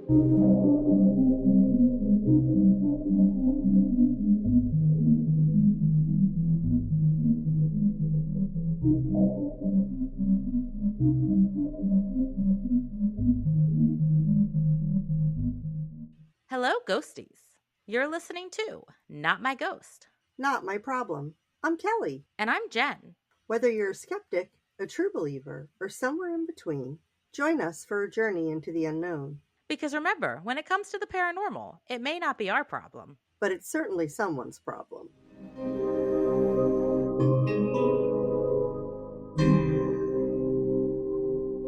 Hello, ghosties. You're listening to Not My Ghost. Not My Problem. I'm Kelly. And I'm Jen. Whether you're a skeptic, a true believer, or somewhere in between, join us for a journey into the unknown. Because remember, when it comes to the paranormal, it may not be our problem. But it's certainly someone's problem.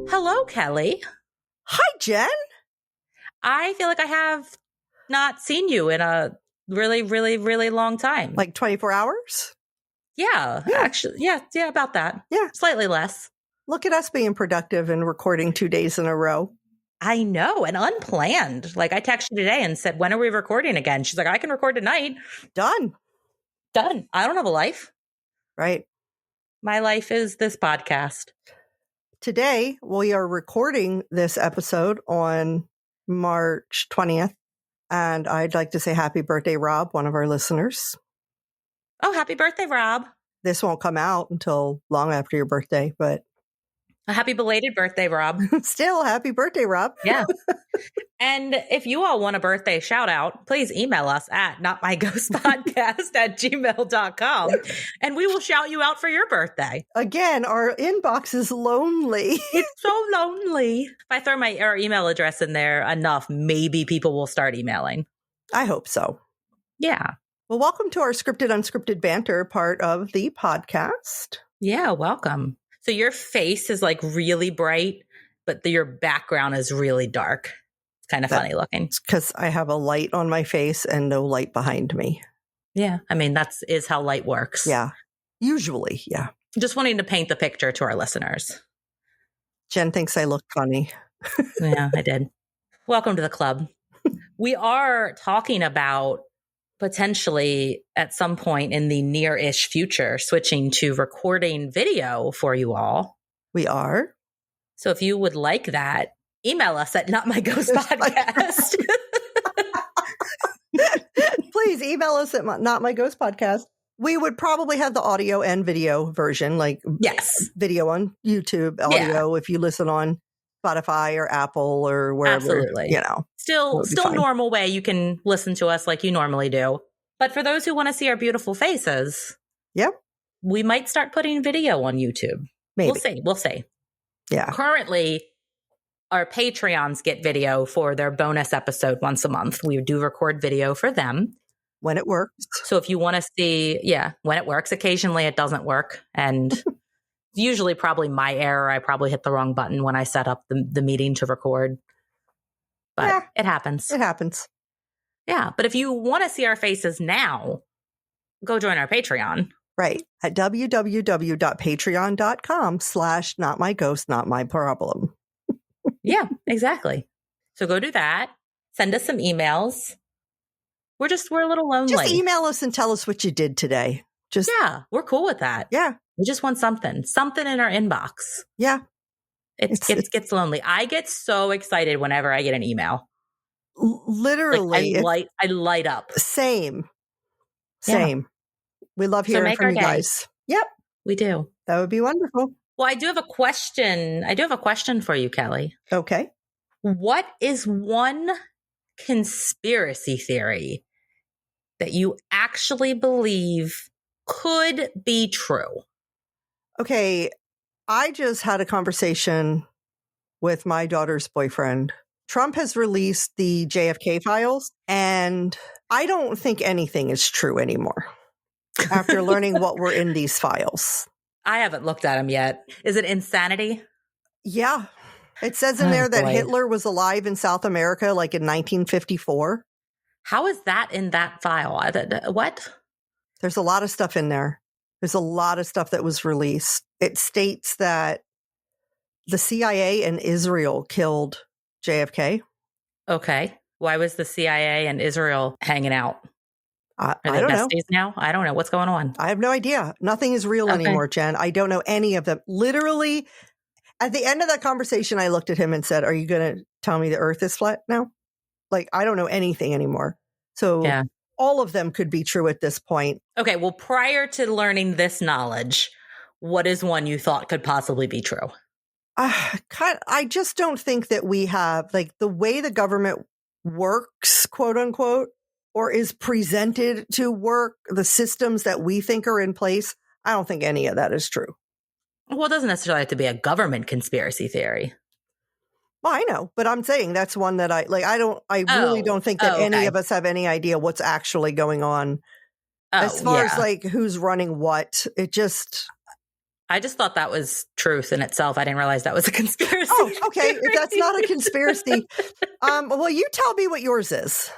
Hello, Kelly. Hi, Jen. I feel like I have not seen you in a really, really, really long time. Like 24 hours? Yeah, actually. Yeah, about that. Yeah. Slightly less. Look at us being productive and recording 2 days in a row. I know, and unplanned. Like, I texted you today and said, when are we recording again? She's like, I can record tonight. Done. I don't have a life. Right. My life is this podcast. Today, we are recording this episode on March 20th. And I'd like to say happy birthday, Rob, one of our listeners. Oh, happy birthday, Rob. This won't come out until long after your birthday, but A happy belated birthday, Rob. still happy birthday, Rob. Yeah. And if you all want a birthday shout out, please email us at notmyghostpodcast@gmail.com and we will shout you out for your birthday. Again, our inbox is lonely. It's so lonely. If I throw our email address in there enough, maybe people will start emailing. I hope so. Yeah. Well, welcome to our scripted, unscripted banter part of the podcast. Yeah, welcome. So your face is like really bright, but your background is really dark. It's kind of funny looking. It's because I have a light on my face and no light behind me. Yeah. I mean, is how light works. Yeah. Usually, yeah. Just wanting to paint the picture to our listeners. Jen thinks I look funny. Yeah, I did. Welcome to the club. We are talking about potentially at some point in the near-ish future, switching to recording video for you all. We are. So if you would like that, email us at notmyghostpodcast. Please email us at Not My Ghost Podcast. We would probably have the audio and video version, like Yes, video on YouTube, audio if you listen on Spotify or Apple or wherever. Absolutely. Still fine. normal way you can listen to us like you normally do. But for those who want to see our beautiful faces, Yep. we might start putting video on YouTube. Maybe. We'll see. Yeah. Currently, our Patreons get video for their bonus episode once a month. We do record video for them. When it works. So if you want to see, when it works, occasionally it doesn't work. And usually probably my error. I probably hit the wrong button when I set up the meeting to record. But it happens. It happens. Yeah. But if you want to see our faces now, go join our Patreon. Right. At www.patreon.com/notmyghostnotmyproblem. Yeah, exactly. So go do that. Send us some emails. We're a little lonely. Just email us and tell us what you did today. Yeah, we're cool with that. Yeah. We just want something in our inbox. Yeah. It gets lonely. I get so excited whenever I get an email. Literally. Like, I light up. Same. Yeah. We love hearing from you guys. Yep. We do. That would be wonderful. Well, I do have a question. For you, Kelly. Okay. What is one conspiracy theory that you actually believe could be true? Okay. I just had a conversation with my daughter's boyfriend. Trump has released the JFK files, and I don't think anything is true anymore after learning what were in these files. I haven't looked at them yet. Is it insanity? Yeah. It says in there that Hitler was alive in South America like in 1954. How is that in that file? What? There's a lot of stuff in there. There's a lot of stuff that was released. It states that the CIA and Israel killed JFK. Okay. Why was the CIA and Israel hanging out? I don't know. Now? I don't know. What's going on? I have no idea. Nothing is real anymore, Jen. I don't know any of them. Literally, at the end of that conversation, I looked at him and said, "Are you going to tell me the earth is flat now?" Like, I don't know anything anymore. So Yeah. all of them could be true at this point. Okay, well, prior to learning this knowledge, what is one you thought could possibly be true? I just don't think that we have, like, the way the government works, quote unquote, or is presented to work, the systems that we think are in place. I don't think any of that is true. Well, it doesn't necessarily have to be a government conspiracy theory. Well, I know, but I'm saying that's one that I really don't think that any of us have any idea what's actually going on. As far as like who's running what, I just thought that was truth in itself. I didn't realize that was a conspiracy. Oh, okay. If that's not a conspiracy, well, you tell me what yours is.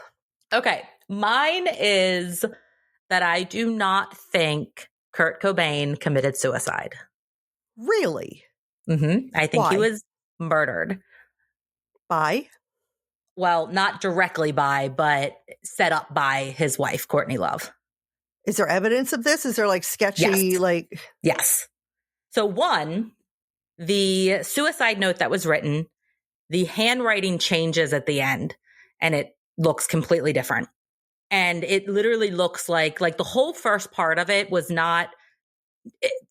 Okay. Mine is that I do not think Kurt Cobain committed suicide. Really? Mm-hmm. I think he was murdered. By? Well, not directly by, but set up by his wife, Courtney Love. Is there evidence of this? Is there like sketchy, Yes. So one, the suicide note that was written, the handwriting changes at the end and it looks completely different. And it literally looks like the whole first part of it was not,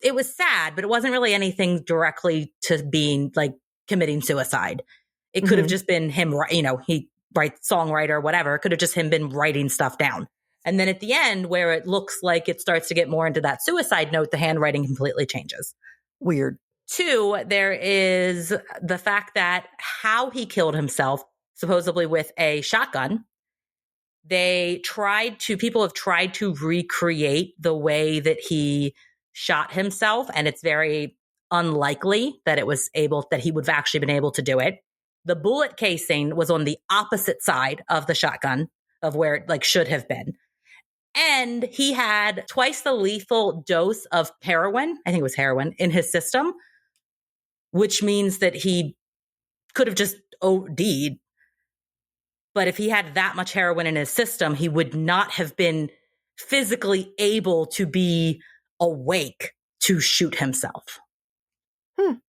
it was sad, but it wasn't really anything directly to being like committing suicide. It could have just been him, he writes songwriter, whatever. It could have just him been writing stuff down. And then at the end, where it looks like it starts to get more into that suicide note, the handwriting completely changes. Weird. Two, there is the fact that how he killed himself, supposedly with a shotgun, people have tried to recreate the way that he shot himself. And it's very unlikely that he would have actually been able to do it. The bullet casing was on the opposite side of the shotgun of where it should have been. And he had twice the lethal dose of heroin, I think it was heroin, in his system, which means that he could have just OD'd. But if he had that much heroin in his system, he would not have been physically able to be awake to shoot himself.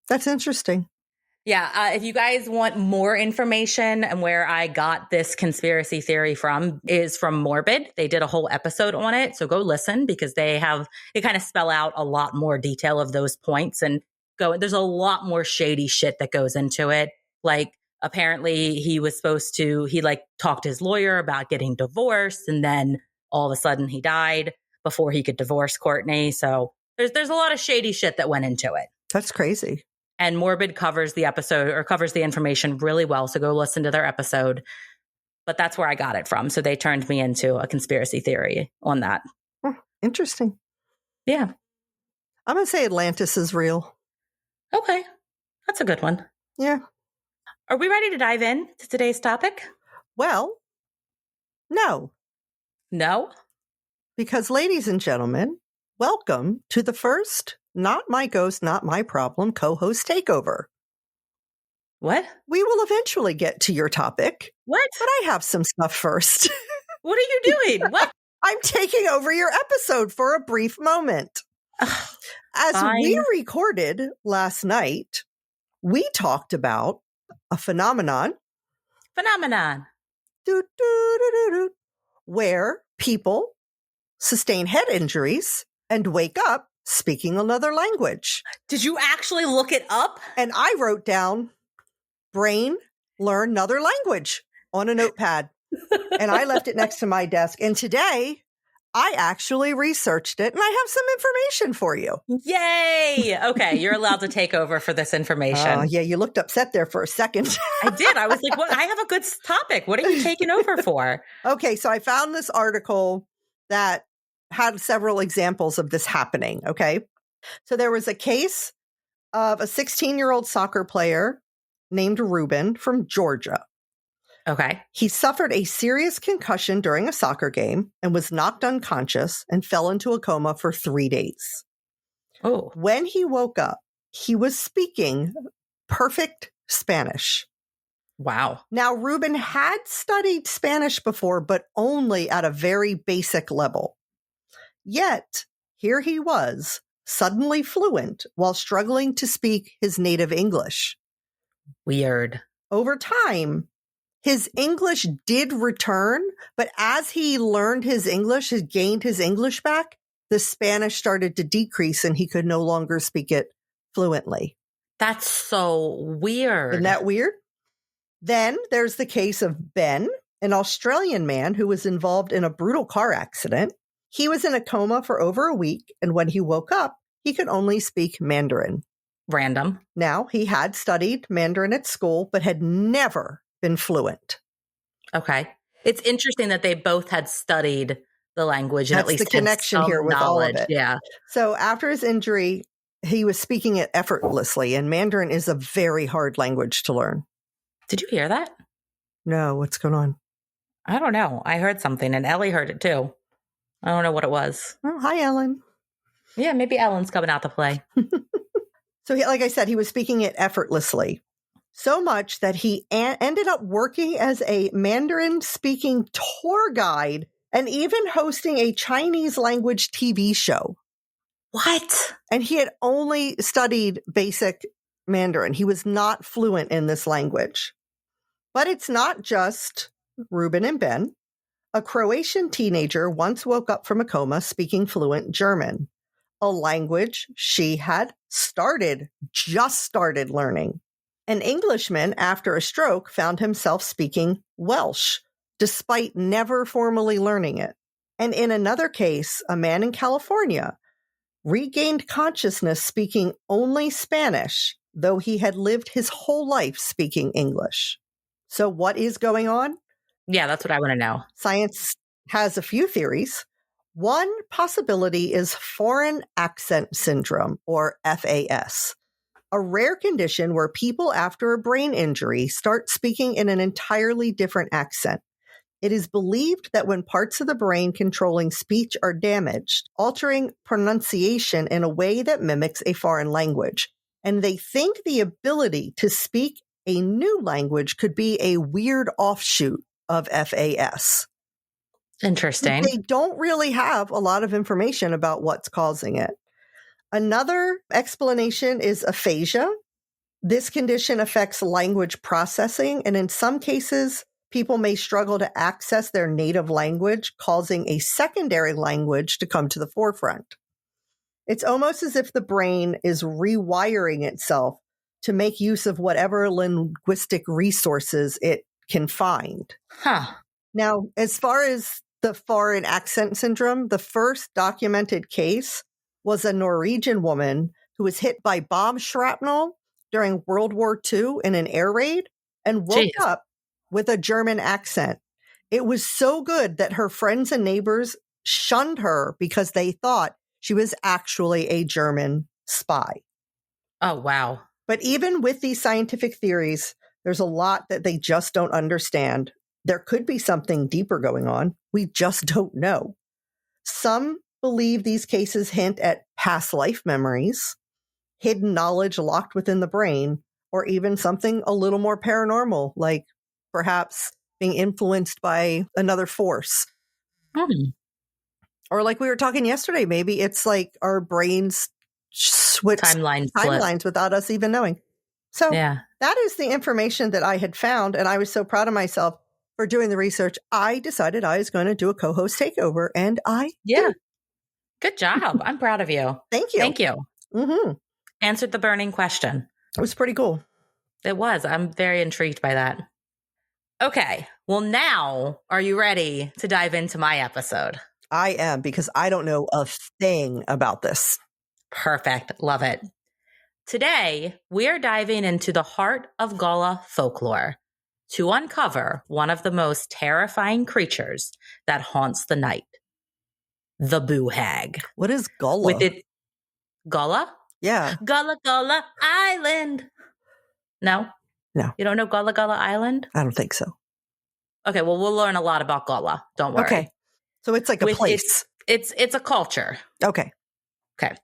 That's interesting. Yeah. If you guys want more information and where I got this conspiracy theory from is from Morbid. They did a whole episode on it. So go listen because they kind of spell out a lot more detail of those points and there's a lot more shady shit that goes into it. Like apparently he talked to his lawyer about getting divorced and then all of a sudden he died before he could divorce Courtney. So there's a lot of shady shit that went into it. That's crazy. And Morbid covers the episode or covers the information really well. So go listen to their episode. But that's where I got it from. So they turned me into a conspiracy theory on that. Interesting. Yeah. I'm going to say Atlantis is real. Okay. That's a good one. Yeah. Are we ready to dive in to today's topic? Well, no. No? Because, ladies and gentlemen, welcome to the first Not My Ghost, Not My Problem co-host takeover. What? We will eventually get to your topic. What? But I have some stuff first. What are you doing? What? I'm taking over your episode for a brief moment. As we recorded last night, we talked about a phenomenon. Where people sustain head injuries and wake up speaking another language. Did you actually look it up? And I wrote down brain learn another language on a notepad. And I left it next to my desk. And today I actually researched it and I have some information for you. Yay. Okay. You're allowed to take over for this information. Yeah. You looked upset there for a second. I did. I was like, what? I have a good topic. What are you taking over for? Okay. So I found this article that had several examples of this happening. Okay. So there was a case of a 16-year-old soccer player named Ruben from Georgia. Okay. He suffered a serious concussion during a soccer game and was knocked unconscious and fell into a coma for 3 days. Oh. When he woke up, he was speaking perfect Spanish. Wow. Now, Ruben had studied Spanish before, but only at a very basic level. Yet, here he was, suddenly fluent while struggling to speak his native English. Weird. Over time, His English did return, but as he learned his English, he gained his English back, the Spanish started to decrease and he could no longer speak it fluently. That's so weird. Isn't that weird? Then there's the case of Ben, an Australian man who was involved in a brutal car accident. He was in a coma for over a week, and when he woke up, he could only speak Mandarin. Random. Now, he had studied Mandarin at school, but had never been fluent. Okay. It's interesting that they both had studied the language and That's at least the connection had some here with knowledge. all of it. Yeah. So after his injury, he was speaking it effortlessly, and Mandarin is a very hard language to learn. Did you hear that? No, what's going on? I don't know. I heard something and Ellie heard it too. I don't know what it was. Oh, hi, Ellen. Yeah, maybe Ellen's coming out to play. So, like I said, he was speaking it effortlessly. So much that he ended up working as a Mandarin-speaking tour guide and even hosting a Chinese language TV show. What? And he had only studied basic Mandarin. He was not fluent in this language. But it's not just Ruben and Ben. A Croatian teenager once woke up from a coma speaking fluent German, a language she had just started learning. An Englishman, after a stroke, found himself speaking Welsh, despite never formally learning it. And in another case, a man in California regained consciousness speaking only Spanish, though he had lived his whole life speaking English. So what is going on? Yeah, that's what I want to know. Science has a few theories. One possibility is foreign accent syndrome, or FAS, a rare condition where people after a brain injury start speaking in an entirely different accent. It is believed that when parts of the brain controlling speech are damaged, altering pronunciation in a way that mimics a foreign language. And they think the ability to speak a new language could be a weird offshoot of FAS. Interesting. They don't really have a lot of information about what's causing it. Another explanation is aphasia. This condition affects language processing, and in some cases, people may struggle to access their native language, causing a secondary language to come to the forefront. It's almost as if the brain is rewiring itself to make use of whatever linguistic resources it can find. Huh. Now, as far as the foreign accent syndrome, the first documented case was a Norwegian woman who was hit by bomb shrapnel during World War II in an air raid and woke up with a German accent. It was so good that her friends and neighbors shunned her because they thought she was actually a German spy. Oh, wow. But even with these scientific theories, there's a lot that they just don't understand. There could be something deeper going on. We just don't know. Some believe these cases hint at past life memories, hidden knowledge locked within the brain, or even something a little more paranormal, like perhaps being influenced by another force. Or like we were talking yesterday, maybe it's like our brains switch timelines without us even knowing. So that is the information that I had found, and I was so proud of myself for doing the research. I decided I was going to do a co-host takeover, and I did. Good job. I'm proud of you. Thank you. Thank you. Mm-hmm. Answered the burning question. It was pretty cool. It was. I'm very intrigued by that. Okay. Well, now, are you ready to dive into my episode? I am, because I don't know a thing about this. Perfect. Love it. Today, we are diving into the heart of Gullah folklore to uncover one of the most terrifying creatures that haunts the night, the Boo Hag. What is Gullah? Gullah? Yeah. Gullah, Gullah Island. No? No. You don't know Gullah, Gullah Island? I don't think so. Okay, well, we'll learn a lot about Gullah. Don't worry. Okay. So it's like a place. It's a culture. Okay. Okay.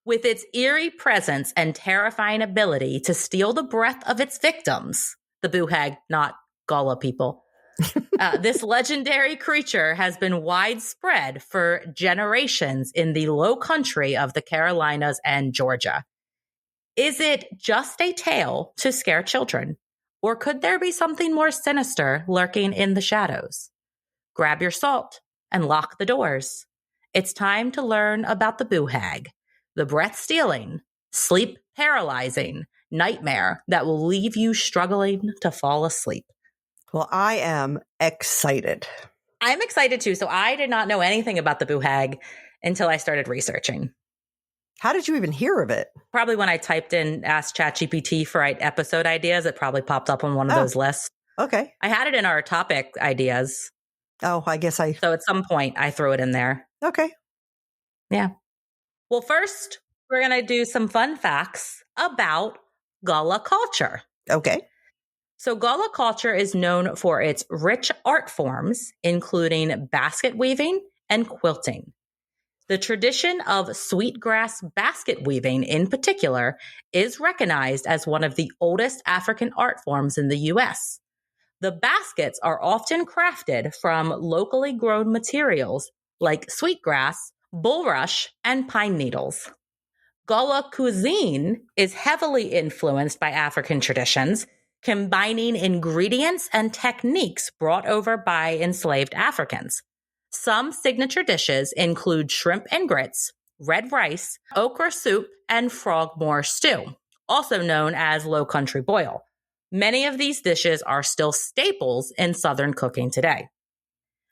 With its eerie presence and terrifying ability to steal the breath of its victims, the Boo Hag, not Gullah people, this legendary creature has been widespread for generations in the low country of the Carolinas and Georgia. Is it just a tale to scare children? Or could there be something more sinister lurking in the shadows? Grab your salt and lock the doors. It's time to learn about the Boo Hag, the breath-stealing, sleep-paralyzing nightmare that will leave you struggling to fall asleep. Well, I am excited. I'm excited too. So I did not know anything about the Boo Hag until I started researching. How did you even hear of it? Probably when I typed in Ask ChatGPT for episode ideas, it probably popped up on one of those lists. Okay. I had it in our topic ideas. Oh, I guess So at some point I threw it in there. Okay. Yeah. Well, first, we're going to do some fun facts about Gullah culture. Okay. So Gullah culture is known for its rich art forms, including basket weaving and quilting. The tradition of sweetgrass basket weaving in particular is recognized as one of the oldest African art forms in the U.S. The baskets are often crafted from locally grown materials like sweetgrass, bulrush, and pine needles. Gullah cuisine is heavily influenced by African traditions, combining ingredients and techniques brought over by enslaved Africans. Some signature dishes include shrimp and grits, red rice, okra soup, and frogmore stew, also known as low country boil. Many of these dishes are still staples in Southern cooking today.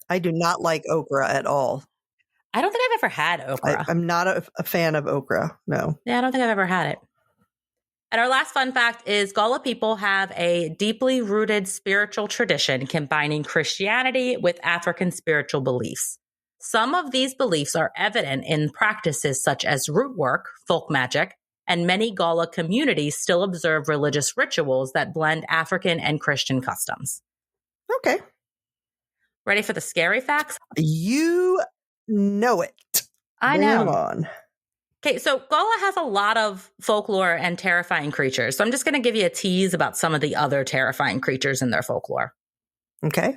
I do not like okra at all. I don't think I've ever had okra. I'm not a fan of okra. No. Yeah, I don't think I've ever had it. And our last fun fact is Gullah people have a deeply rooted spiritual tradition combining Christianity with African spiritual beliefs. Some of these beliefs are evident in practices such as root work, folk magic, and many Gullah communities still observe religious rituals that blend African and Christian customs. Okay. Ready for the scary facts? You know it. I know. Bring 'em on. Okay, so Gullah has a lot of folklore and terrifying creatures. So I'm just going to give you a tease about some of the other terrifying creatures in their folklore. Okay.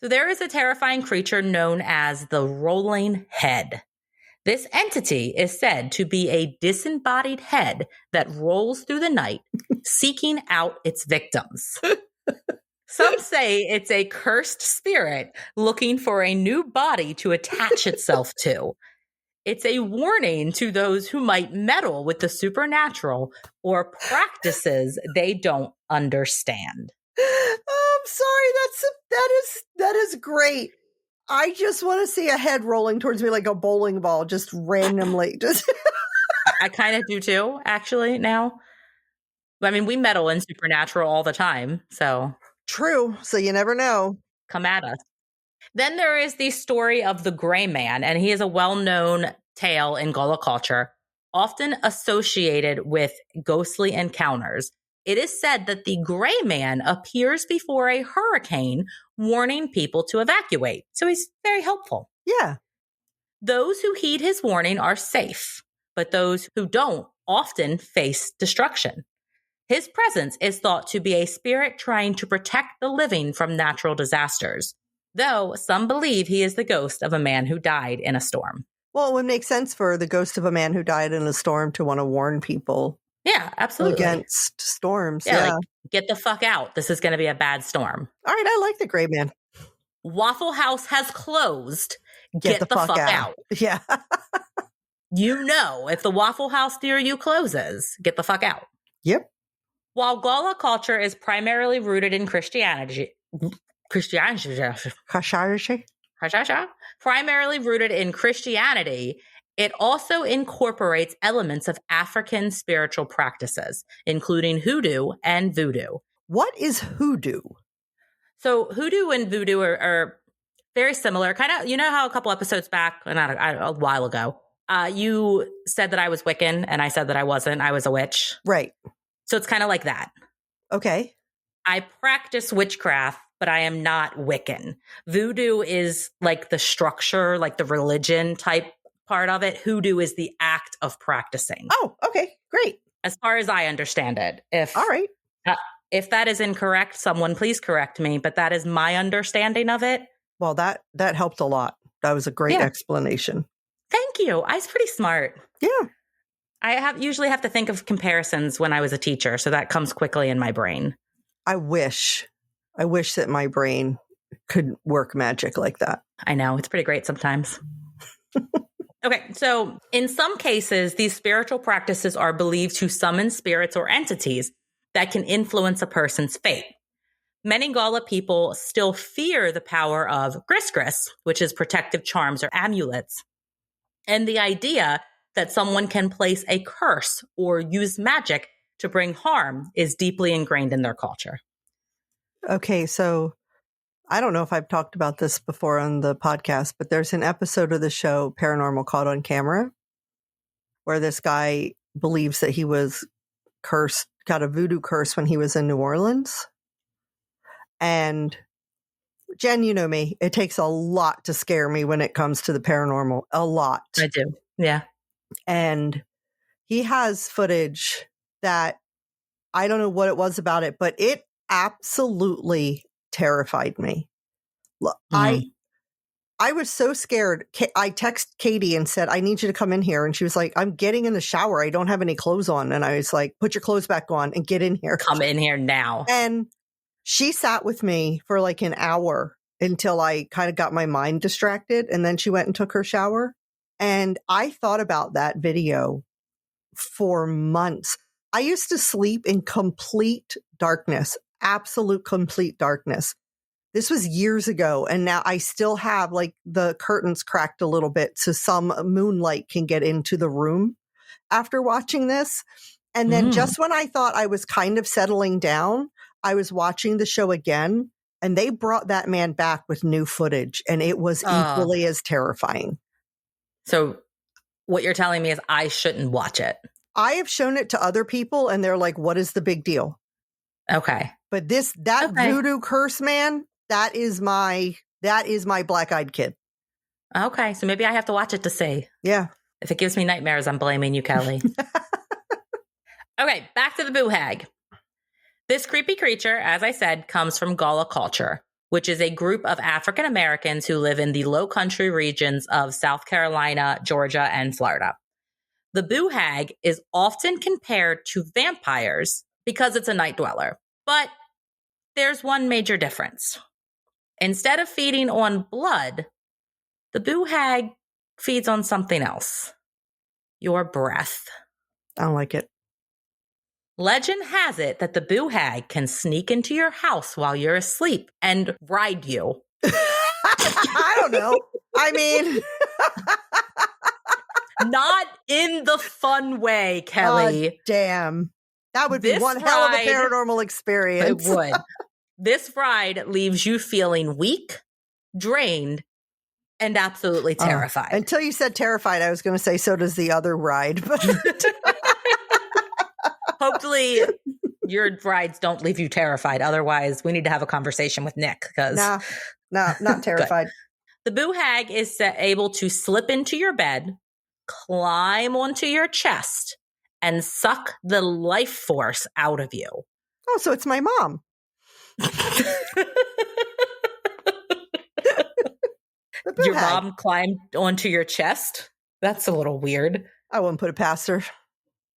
So there is a terrifying creature known as the rolling head. This entity is said to be a disembodied head that rolls through the night, seeking out its victims. Some say it's a cursed spirit looking for a new body to attach itself to. It's a warning to those who might meddle with the supernatural or practices they don't understand. Oh, I'm sorry. That is great. I just want to see a head rolling towards me like a bowling ball, just randomly. Just I kind of do too, actually, now. I mean, we meddle in supernatural all the time, so. True. So you never know. Come at us. Then there is the story of the Gray Man, and he is a well-known tale in Gullah culture, often associated with ghostly encounters. It is said that the Gray Man appears before a hurricane, warning people to evacuate. So he's very helpful. Yeah. Those who heed his warning are safe, but those who don't often face destruction. His presence is thought to be a spirit trying to protect the living from natural disasters, though some believe he is the ghost of a man who died in a storm. Well, it would make sense for the ghost of a man who died in a storm to want to warn people. Yeah, absolutely. Against storms. Yeah. Like, get the fuck out. This is going to be a bad storm. All right. I like the Gray Man. Waffle House has closed. Get the fuck out. Yeah. You know, if the Waffle House near you closes, get the fuck out. Yep. While Gullah culture is primarily rooted in primarily rooted in Christianity, it also incorporates elements of African spiritual practices, including hoodoo and voodoo. What is hoodoo? So hoodoo and voodoo are very similar. Kind of, you know how a couple episodes back, a while ago, you said that I was Wiccan and I said that I wasn't. I was a witch. Right. So it's kind of like that. Okay. I practice witchcraft, but I am not Wiccan. Voodoo is like the structure, like the religion type part of it. Hoodoo is the act of practicing. Oh, okay. Great. As far as I understand it. All right. If that is incorrect, someone please correct me, but that is my understanding of it. Well, that helped a lot. That was a great explanation. Thank you. I was pretty smart. Yeah. I usually have to think of comparisons when I was a teacher, so that comes quickly in my brain. I wish that my brain could work magic like that. I know. It's pretty great sometimes. Okay. So in some cases, these spiritual practices are believed to summon spirits or entities that can influence a person's fate. Many Gullah people still fear the power of gris, which is protective charms or amulets, and the idea that someone can place a curse or use magic to bring harm is deeply ingrained in their culture. Okay, so I don't know if I've talked about this before on the podcast, but there's an episode of the show Paranormal Caught on Camera where this guy believes that he was cursed, got a voodoo curse when he was in New Orleans. And Jen, you know me, it takes a lot to scare me when it comes to the paranormal. A lot. I do. Yeah. And he has footage that I don't know what it was about it, but it absolutely terrified me. Look, I was so scared. I texted Katie and said, I need you to come in here. And she was like, I'm getting in the shower. I don't have any clothes on. And I was like, put your clothes back on and get in here. Come in here now. And she sat with me for like an hour until I kind of got my mind distracted. And then she went and took her shower. And I thought about that video for months. I used to sleep in complete darkness, absolute complete darkness. This was years ago. And now I still have like the curtains cracked a little bit so some moonlight can get into the room after watching this. And then just when I thought I was kind of settling down, I was watching the show again and they brought that man back with new footage and it was equally as terrifying. So what you're telling me is I shouldn't watch it. I have shown it to other people and they're like, what is the big deal? Okay. But that voodoo curse, man, that is my black-eyed kid. Okay. So maybe I have to watch it to see. Yeah. If it gives me nightmares, I'm blaming you, Kelly. Okay. Back to the Boo Hag. This creepy creature, as I said, comes from Gullah culture, which is a group of African Americans who live in the low country regions of South Carolina, Georgia, and Florida. The Boo Hag is often compared to vampires because it's a night dweller. But there's one major difference. Instead of feeding on blood, the Boo Hag feeds on something else. Your breath. I don't like it. Legend has it that the Boo Hag can sneak into your house while you're asleep and ride you. I don't know. I mean... Not in the fun way, Kelly. Damn. That would be one hell of a paranormal experience. It would. This ride leaves you feeling weak, drained, and absolutely terrified. Until you said terrified, I was going to say so does the other ride. Hopefully your rides don't leave you terrified. Otherwise, we need to have a conversation with Nick. No, not terrified. The Boo Hag is able to slip into your bed, climb onto your chest, and suck the life force out of you. Oh, so it's my mom. Your mom climbed onto your chest? That's a little weird. I wouldn't put it past her.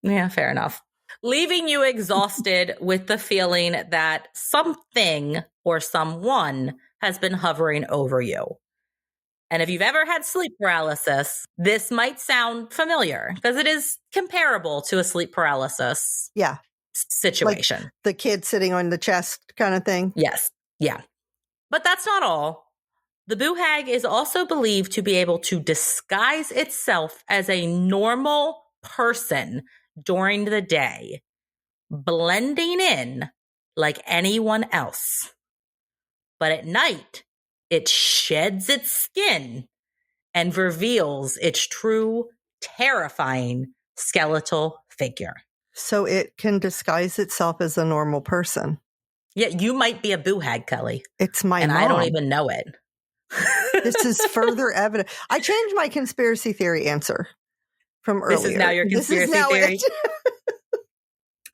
Yeah, fair enough. Leaving you exhausted with the feeling that something or someone has been hovering over you. And if you've ever had sleep paralysis, this might sound familiar because it is comparable to a sleep paralysis situation. Like the kid sitting on the chest kind of thing? Yes. Yeah. But that's not all. The Boo Hag is also believed to be able to disguise itself as a normal person during the day, blending in like anyone else. But at night, it sheds its skin and reveals its true, terrifying skeletal figure. So it can disguise itself as a normal person. Yeah, you might be a Boo Hag, Kelly. It's my mom. And I don't even know it. This is further evidence. I changed my conspiracy theory answer from earlier. This is now your conspiracy theory?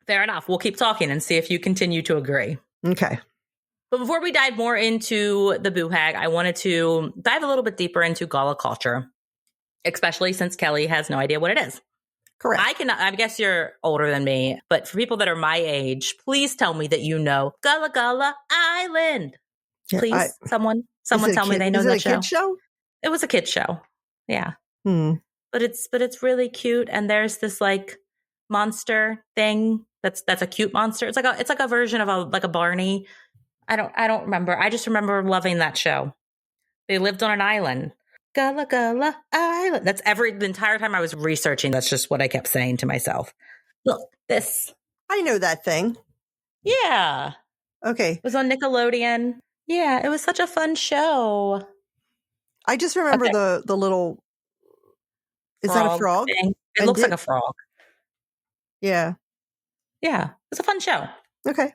Fair enough. We'll keep talking and see if you continue to agree. Okay. But before we dive more into the Boo Hag, I wanted to dive a little bit deeper into Gullah culture, especially since Kelly has no idea what it is. Correct. I guess you're older than me, but for people that are my age, please tell me that you know Gullah Gullah Island. Yeah, Please, someone tell me they know is it that a show. kid show? It was a kid show. Yeah. Hmm. But it's really cute, and there's this like monster thing that's a cute monster. It's like a version of a Barney. I don't remember. I just remember loving that show. They lived on an island. Gullah Gullah Island. The entire time I was researching, that's just what I kept saying to myself. Look, this. I know that thing. Yeah. Okay. It was on Nickelodeon. Yeah, it was such a fun show. I just remember the little. Is that a frog? Thing. It looks like a frog. Yeah. Yeah. It's a fun show. Okay.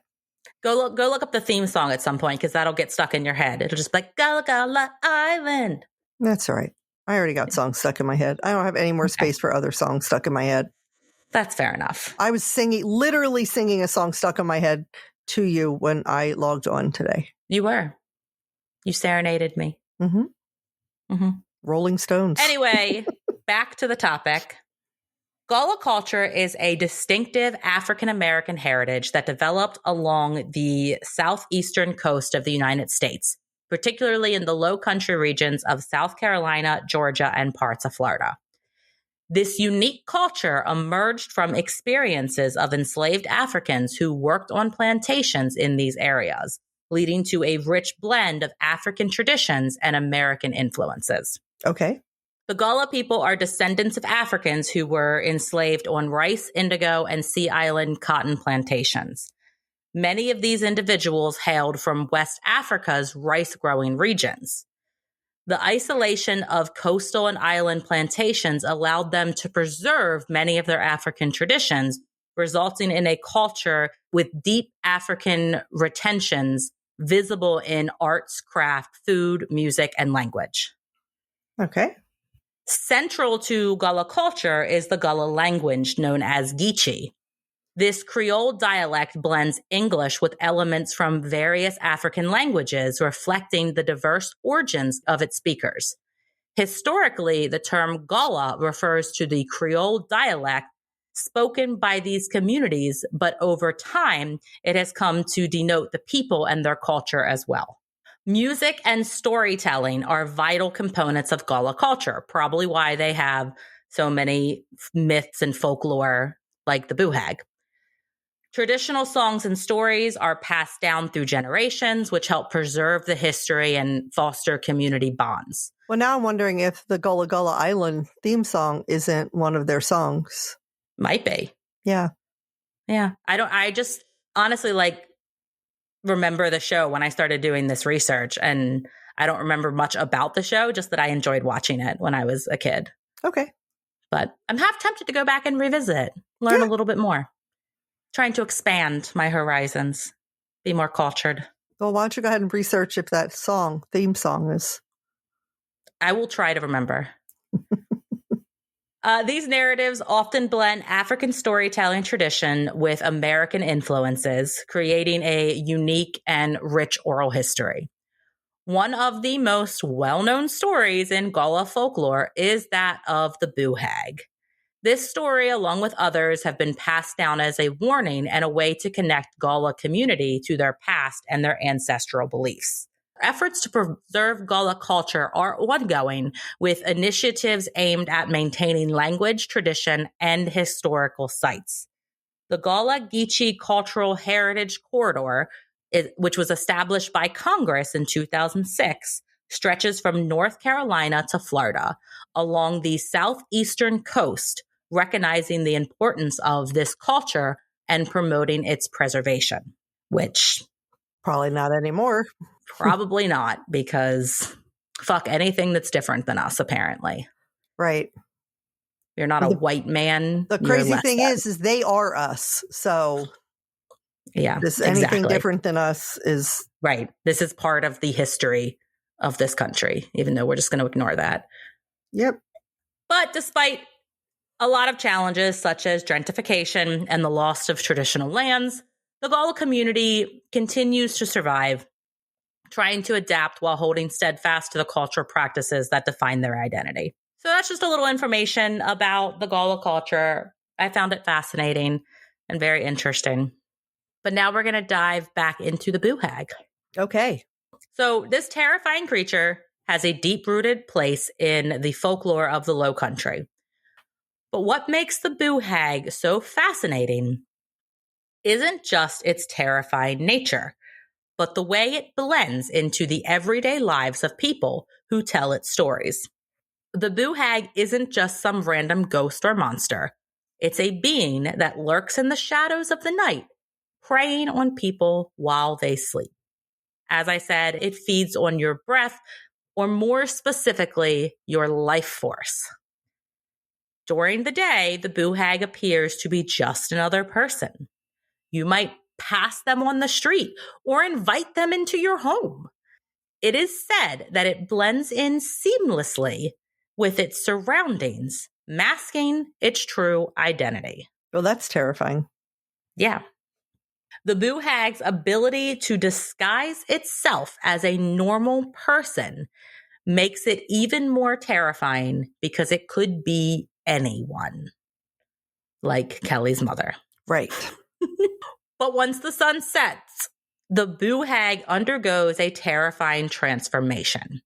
Go look up the theme song at some point because that'll get stuck in your head. It'll just be like Gullah Gullah Island. That's all right. I already got songs stuck in my head. I don't have any more space for other songs stuck in my head. That's fair enough. I was literally singing a song stuck in my head to you when I logged on today. You were. You serenaded me. Mm-hmm. Mm-hmm. Rolling Stones. Anyway, back to the topic. Gullah culture is a distinctive African-American heritage that developed along the southeastern coast of the United States, particularly in the low country regions of South Carolina, Georgia, and parts of Florida. This unique culture emerged from experiences of enslaved Africans who worked on plantations in these areas, leading to a rich blend of African traditions and American influences. Okay. The Gullah people are descendants of Africans who were enslaved on rice, indigo, and Sea Island cotton plantations. Many of these individuals hailed from West Africa's rice-growing regions. The isolation of coastal and island plantations allowed them to preserve many of their African traditions, resulting in a culture with deep African retentions visible in arts, craft, food, music, and language. Okay. Central to Gullah culture is the Gullah language known as Geechee. This Creole dialect blends English with elements from various African languages, reflecting the diverse origins of its speakers. Historically, the term Gullah refers to the Creole dialect spoken by these communities, but over time, it has come to denote the people and their culture as well. Music and storytelling are vital components of Gullah culture, probably why they have so many myths and folklore like the Boo Hag. Traditional songs and stories are passed down through generations, which help preserve the history and foster community bonds. Well, now I'm wondering if the Gullah Gullah Island theme song isn't one of their songs. Might be. Yeah. Yeah. I just honestly remember the show when I started doing this research, and I don't remember much about the show, just that I enjoyed watching it when I was a kid. Okay. But I'm half tempted to go back and revisit it, learn a little bit more. Trying to expand my horizons, be more cultured. Well, why don't you go ahead and research if that theme song is. I will try to remember. These narratives often blend African storytelling tradition with American influences, creating a unique and rich oral history. One of the most well-known stories in Gullah folklore is that of the Boo Hag. This story, along with others, have been passed down as a warning and a way to connect Gullah community to their past and their ancestral beliefs. Efforts to preserve Gullah culture are ongoing, with initiatives aimed at maintaining language, tradition, and historical sites. The Gullah Geechee Cultural Heritage Corridor, which was established by Congress in 2006, stretches from North Carolina to Florida along the southeastern coast, recognizing the importance of this culture and promoting its preservation, which probably not anymore. Probably not, because fuck anything that's different than us, apparently. Right. You're not a white man. The crazy thing is they are us. So yeah, anything different than us is right. This is part of the history of this country, even though we're just going to ignore that. Yep. But despite a lot of challenges such as gentrification and the loss of traditional lands, the Gullah community continues to survive, trying to adapt while holding steadfast to the cultural practices that define their identity. So that's just a little information about the Gullah culture. I found it fascinating and very interesting. But now we're going to dive back into the Boo Hag. Okay. So this terrifying creature has a deep-rooted place in the folklore of the Low Country. But what makes the Boo Hag so fascinating isn't just its terrifying nature, but the way it blends into the everyday lives of people who tell its stories. The Boo Hag isn't just some random ghost or monster. It's a being that lurks in the shadows of the night, preying on people while they sleep. As I said, it feeds on your breath, or more specifically, your life force. During the day, the Boo Hag appears to be just another person. You might pass them on the street or invite them into your home. It is said that it blends in seamlessly with its surroundings, masking its true identity. Well, that's terrifying. Yeah. The Boo Hag's ability to disguise itself as a normal person makes it even more terrifying because it could be anyone, like Kelly's mother. Right. But once the sun sets, the Boo Hag undergoes a terrifying transformation.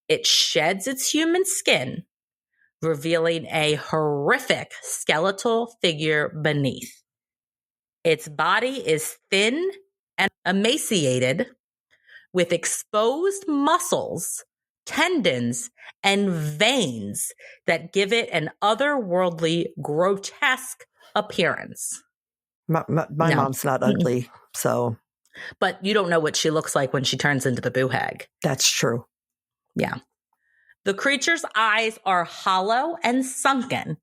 It sheds its human skin, revealing a horrific skeletal figure beneath. Its body is thin and emaciated, with exposed muscles, tendons, and veins that give it an otherworldly, grotesque appearance. My mom's not ugly, so. But you don't know what she looks like when she turns into the Boo Hag. That's true. Yeah. The creature's eyes are hollow and sunken,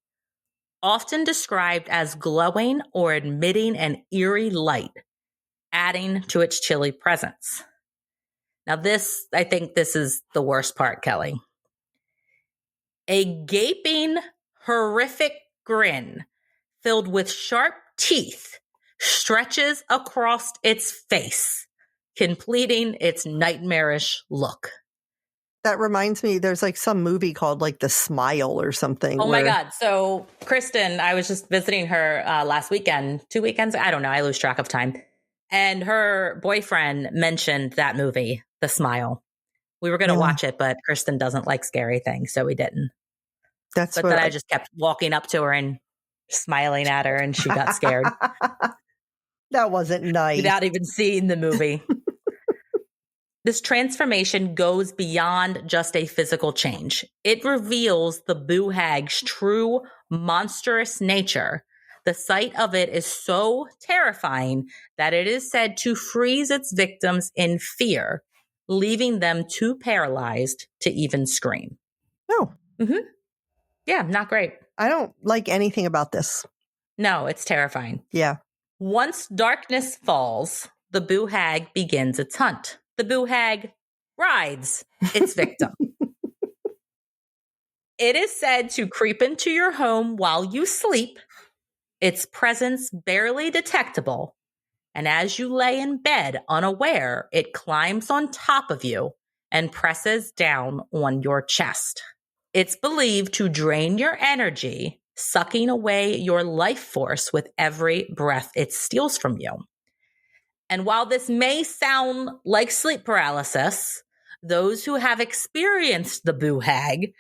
often described as glowing or emitting an eerie light, adding to its chilly presence. Now I think this is the worst part, Kelly. A gaping, horrific grin filled with sharp teeth stretches across its face, completing its nightmarish look. That reminds me, there's like some movie called like The Smile or something. Oh my God. So Kristen, I was just visiting her last weekend, 2 weekends. I don't know. I lose track of time. And her boyfriend mentioned that movie, The Smile. We were going to watch it, but Kristen doesn't like scary things, so we didn't. But then I just kept walking up to her and smiling at her, and she got scared. That wasn't nice. Without even seeing the movie. This transformation goes beyond just a physical change. It reveals the Boo Hag's true monstrous nature. The sight of it is so terrifying that it is said to freeze its victims in fear, leaving them too paralyzed to even scream. No. Mm-hmm. Yeah, not great. I don't like anything about this. No, it's terrifying. Yeah. Once darkness falls, the Boo Hag begins its hunt. The Boo Hag rides its victim. It is said to creep into your home while you sleep, its presence barely detectable, and as you lay in bed unaware, it climbs on top of you and presses down on your chest. It's believed to drain your energy, sucking away your life force with every breath it steals from you. And while this may sound like sleep paralysis, those who have experienced the Boo Hag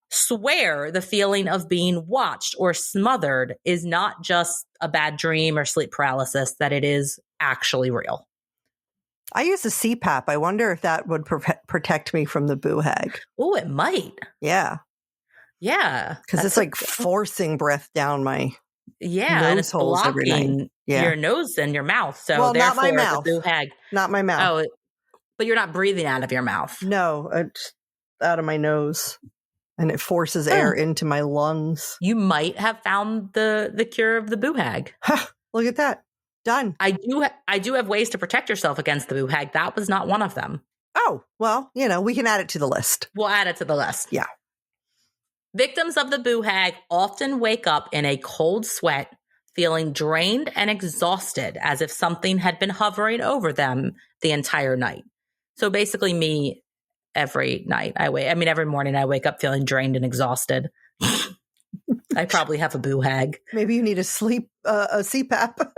swear the feeling of being watched or smothered is not just a bad dream or sleep paralysis, that it is actually real. I use a CPAP. I wonder if that would protect me from the Boo Hag. Oh, it might. Yeah. Yeah. Because it's like forcing breath down my nose holes every night. Yeah. Your nose and your mouth. So well, therefore, not my mouth. The Boo Hag. Not my mouth. Oh, but you're not breathing out of your mouth. No, it's out of my nose. And it forces air into my lungs. You might have found the cure of the Boo Hag. Look at that. Done. I do have ways to protect yourself against the Boo Hag. That was not one of them. Oh, well, we can add it to the list. We'll add it to the list. Yeah. Victims of the Boo Hag often wake up in a cold sweat, feeling drained and exhausted, as if something had been hovering over them the entire night. So basically me every night every morning I wake up feeling drained and exhausted. I probably have a Boo Hag. Maybe you need a CPAP.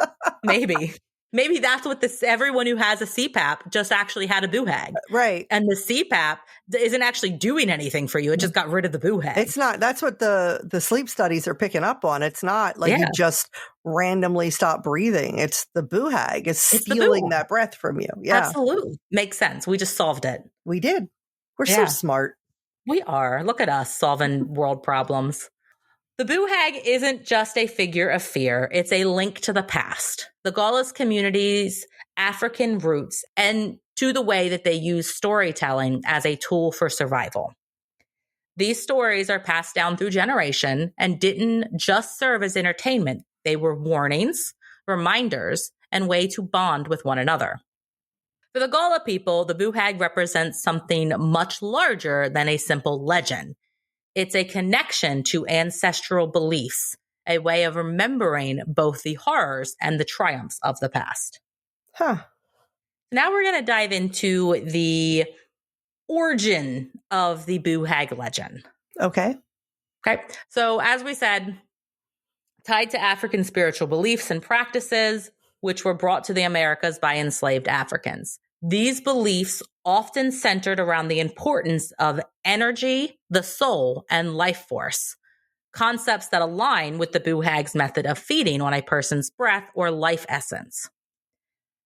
Maybe that's what everyone who has a CPAP just actually had a Boo Hag. Right. And the CPAP isn't actually doing anything for you. It just got rid of the Boo Hag. It's not. That's what the sleep studies are picking up on. It's not like you just randomly stop breathing. It's the Boo Hag. It's stealing that breath from you. Yeah. Absolutely. Makes sense. We just solved it. We did. We're so smart. We are. Look at us solving world problems. The Boo Hag isn't just a figure of fear. It's a link to the past, the Gullah community's African roots, and to the way that they use storytelling as a tool for survival. These stories are passed down through generation and didn't just serve as entertainment. They were warnings, reminders, and way to bond with one another. For the Gullah people, the Boo Hag represents something much larger than a simple legend. It's a connection to ancestral beliefs, a way of remembering both the horrors and the triumphs of the past. Now we're going to dive into the origin of the Boo Hag legend. Okay. So as we said, tied to African spiritual beliefs and practices, which were brought to the Americas by enslaved Africans. These beliefs often centered around the importance of energy, the soul, and life force, concepts that align with the Boo Hag's method of feeding on a person's breath or life essence.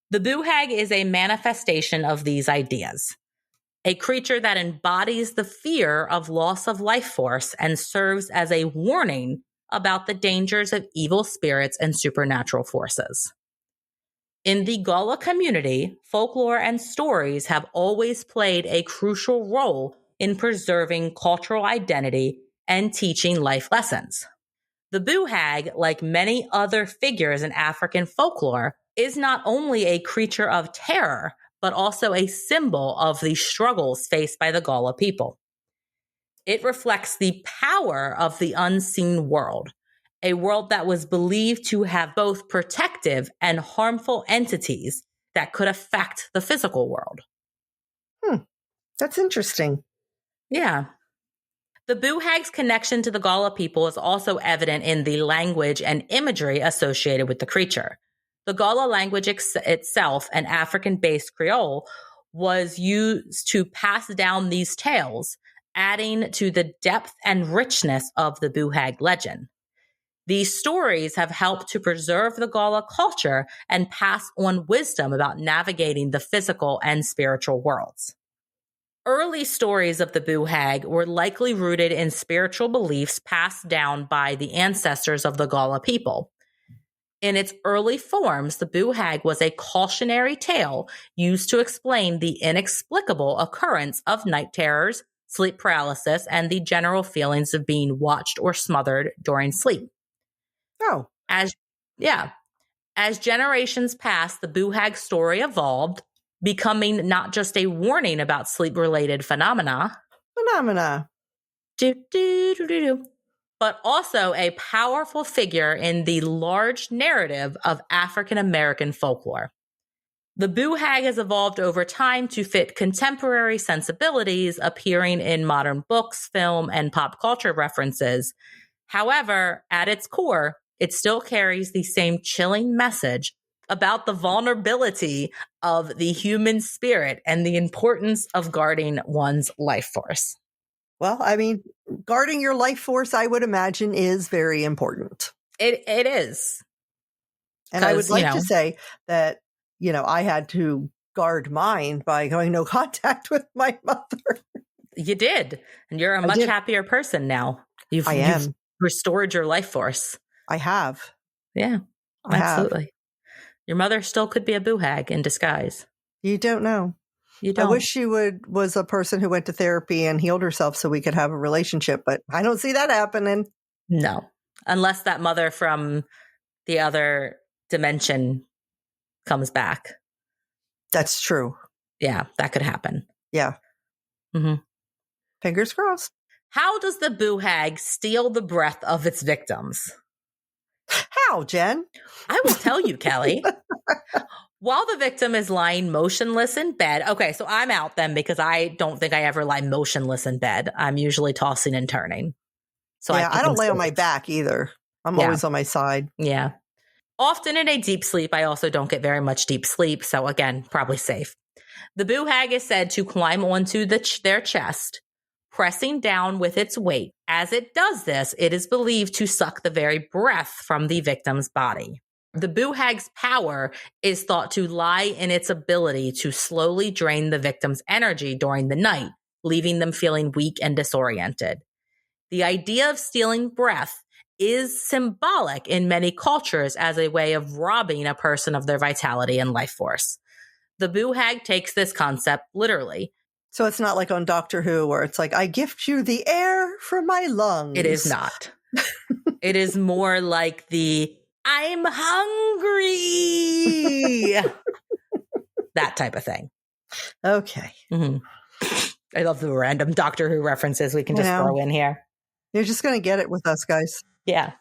The Boo Hag is a manifestation of these ideas, a creature that embodies the fear of loss of life force and serves as a warning about the dangers of evil spirits and supernatural forces. In the Gullah community, folklore and stories have always played a crucial role in preserving cultural identity and teaching life lessons. The Boo Hag, like many other figures in African folklore, is not only a creature of terror, but also a symbol of the struggles faced by the Gullah people. It reflects the power of the unseen world, a world that was believed to have both protective and harmful entities that could affect the physical world. That's interesting. Yeah. The Boo Hag's connection to the Gullah people is also evident in the language and imagery associated with the creature. The Gullah language itself, an African-based Creole, was used to pass down these tales, adding to the depth and richness of the Boo Hag legend. These stories have helped to preserve the Gullah culture and pass on wisdom about navigating the physical and spiritual worlds. Early stories of the Boo Hag were likely rooted in spiritual beliefs passed down by the ancestors of the Gullah people. In its early forms, the Boo Hag was a cautionary tale used to explain the inexplicable occurrence of night terrors, sleep paralysis, and the general feelings of being watched or smothered during sleep. As generations passed, the Boo Hag story evolved, becoming not just a warning about sleep-related phenomena, but also a powerful figure in the large narrative of African American folklore. The Boo Hag has evolved over time to fit contemporary sensibilities, appearing in modern books, film, and pop culture references. However, at its core, it still carries the same chilling message about the vulnerability of the human spirit and the importance of guarding one's life force. Well, I mean, guarding your life force, I would imagine, is very important. It is. And I would like to say that, I had to guard mine by going no contact with my mother. You did. And you're a much happier person now. You've restored your life force. I have. Yeah, absolutely. Your mother still could be a Boo Hag in disguise. You don't know. You don't. I wish she was a person who went to therapy and healed herself so we could have a relationship, but I don't see that happening. No, unless that mother from the other dimension comes back. That's true. Yeah, that could happen. Yeah. Mm-hmm. Fingers crossed. How does the Boo Hag steal the breath of its victims? How, Jen? I will tell you, Kelly. While the victim is lying motionless in bed. Okay, so I'm out then because I don't think I ever lie motionless in bed. I'm usually tossing and turning. So I don't lay on my safe. back either. I'm always on my side. Yeah. Often in a deep sleep, I also don't get very much deep sleep. So again, probably safe. The Boo Hag is said to climb onto their chest, pressing down with its weight. As it does this, it is believed to suck the very breath from the victim's body. The Boo Hag's power is thought to lie in its ability to slowly drain the victim's energy during the night, leaving them feeling weak and disoriented. The idea of stealing breath is symbolic in many cultures as a way of robbing a person of their vitality and life force. The Boo Hag takes this concept literally. So it's not like on Doctor Who where it's like, I gift you the air from my lungs. It is not. It is more like the I'm hungry. That type of thing. Okay. Mm-hmm. I love the random Doctor Who references we can just throw in here. You're just going to get it with us, guys. Yeah.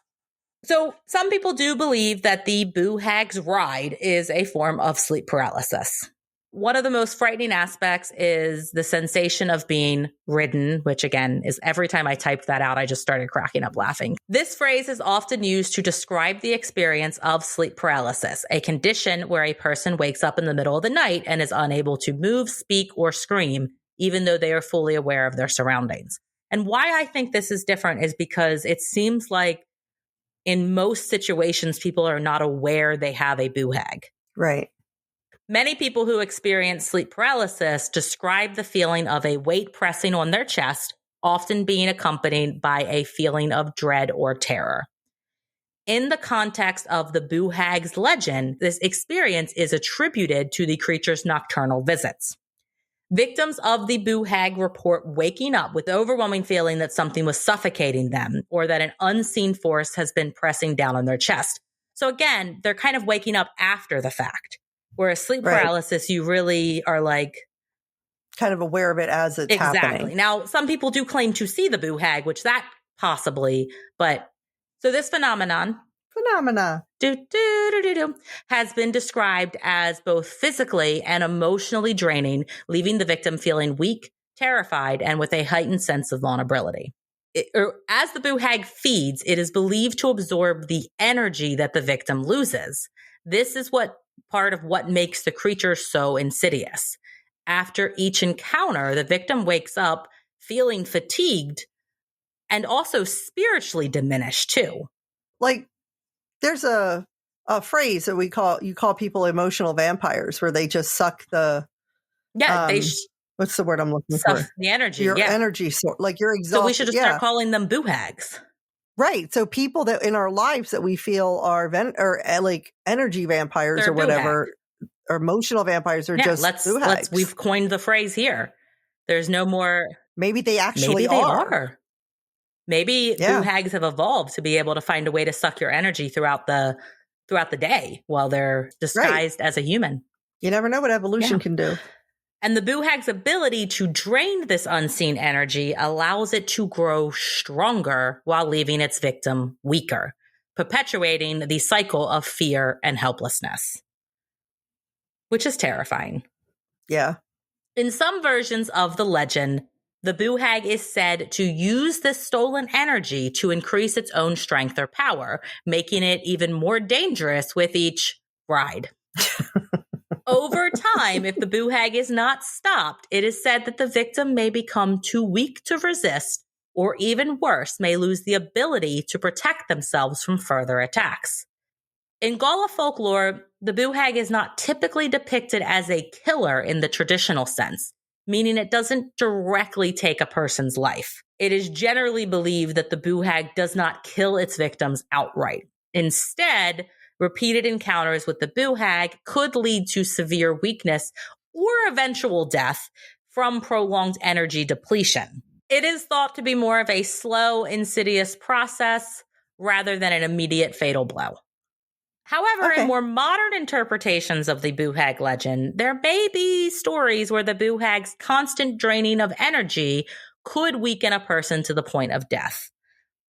So some people do believe that the Boo Hag's ride is a form of sleep paralysis. One of the most frightening aspects is the sensation of being ridden, which again is every time I typed that out, I just started cracking up laughing. This phrase is often used to describe the experience of sleep paralysis, a condition where a person wakes up in the middle of the night and is unable to move, speak, or scream, even though they are fully aware of their surroundings. And why I think this is different is because it seems like in most situations, people are not aware they have a Boo Hag. Right. Many people who experience sleep paralysis describe the feeling of a weight pressing on their chest, often being accompanied by a feeling of dread or terror. In the context of the Boo Hag's legend, this experience is attributed to the creature's nocturnal visits. Victims of the Boo Hag report waking up with overwhelming feeling that something was suffocating them or that an unseen force has been pressing down on their chest. So again, they're kind of waking up after the fact. Whereas sleep paralysis, you really are like kind of aware of it as it's happening. Now, some people do claim to see the Boo Hag, which that possibly, but so this phenomenon has been described as both physically and emotionally draining, leaving the victim feeling weak, terrified, and with a heightened sense of vulnerability. As the Boo Hag feeds, it is believed to absorb the energy that the victim loses. This is part of what makes the creature so insidious. After each encounter, the victim wakes up feeling fatigued and also spiritually diminished too. Like there's a phrase that you call people emotional vampires, where they just suck the what's the word I'm looking for? The energy, your energy source. Like you're exhausted. So we should just start calling them Boo Hags. Right. So people that in our lives that we feel are like energy vampires or whatever, or emotional vampires, are just Boo Hags. We've coined the phrase here. There's no more. Maybe they actually are. Maybe Boo Hags have evolved to be able to find a way to suck your energy throughout the day while they're disguised as a human. You never know what evolution can do. And the Boo Hag's ability to drain this unseen energy allows it to grow stronger while leaving its victim weaker, perpetuating the cycle of fear and helplessness, which is terrifying. Yeah. In some versions of the legend, the Boo Hag is said to use this stolen energy to increase its own strength or power, making it even more dangerous with each ride. Over time, if the Boo Hag is not stopped, it is said that the victim may become too weak to resist, or even worse, may lose the ability to protect themselves from further attacks. In Gullah folklore, the Boo Hag is not typically depicted as a killer in the traditional sense, meaning it doesn't directly take a person's life. It is generally believed that the Boo Hag does not kill its victims outright. Instead, repeated encounters with the Boo Hag could lead to severe weakness or eventual death from prolonged energy depletion. It is thought to be more of a slow, insidious process rather than an immediate fatal blow. However, in more modern interpretations of the Boo Hag legend, there may be stories where the Boo Hag's constant draining of energy could weaken a person to the point of death.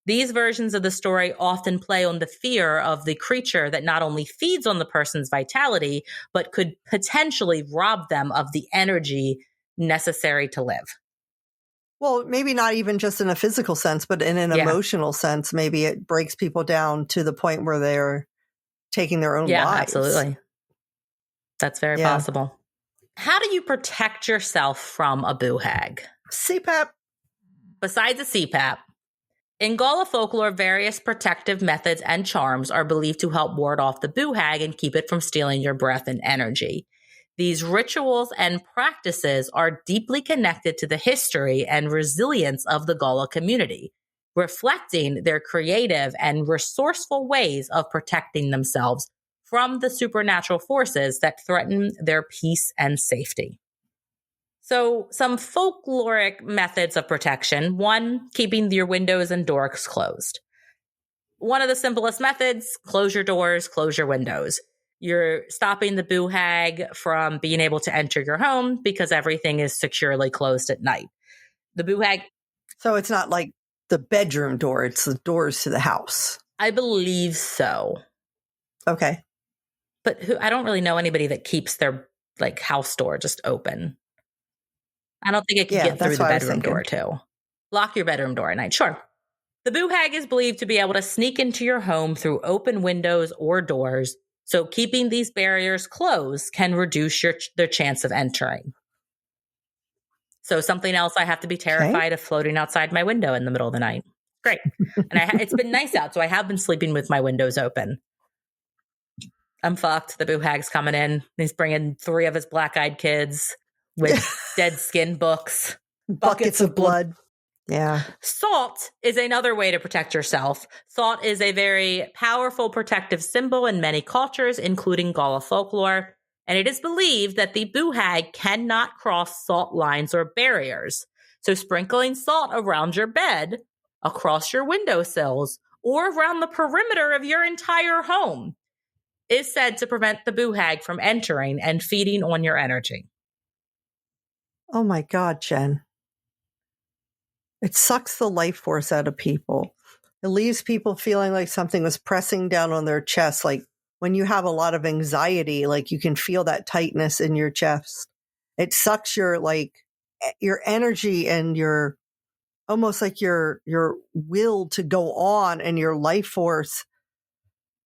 These versions of the story often play on the fear of the creature that not only feeds on the person's vitality, but could potentially rob them of the energy necessary to live. Well, maybe not even just in a physical sense, but in an emotional sense. Maybe it breaks people down to the point where they're taking their own lives. Absolutely. That's very possible. How do you protect yourself from a Boo Hag? CPAP. Besides a CPAP, in Gullah folklore, various protective methods and charms are believed to help ward off the Boo Hag and keep it from stealing your breath and energy. These rituals and practices are deeply connected to the history and resilience of the Gullah community, reflecting their creative and resourceful ways of protecting themselves from the supernatural forces that threaten their peace and safety. So, some folkloric methods of protection. 1, keeping your windows and doors closed. One of the simplest methods, close your doors, close your windows. You're stopping the Boo Hag from being able to enter your home because everything is securely closed at night. The Boo Hag. So it's not like the bedroom door, it's the doors to the house. I believe so. Okay. But I don't really know anybody that keeps their house door just open. I don't think it can get through the bedroom door too. Lock your bedroom door at night. Sure. The Boo Hag is believed to be able to sneak into your home through open windows or doors. So keeping these barriers closed can reduce their chance of entering. So something else, I have to be terrified of floating outside my window in the middle of the night. Great. And it's been nice out, so I have been sleeping with my windows open. I'm fucked. The Boo Hag's coming in. He's bringing 3 of his black-eyed kids with dead skin books. Buckets of blood. Yeah. Salt is another way to protect yourself. Salt is a very powerful protective symbol in many cultures, including Gullah folklore. And it is believed that the Boo Hag cannot cross salt lines or barriers. So sprinkling salt around your bed, across your windowsills, or around the perimeter of your entire home is said to prevent the Boo Hag from entering and feeding on your energy. Oh my God, Jen. It sucks the life force out of people. It leaves people feeling like something was pressing down on their chest. Like when you have a lot of anxiety, like you can feel that tightness in your chest. It sucks your energy and your almost like your will to go on and your life force.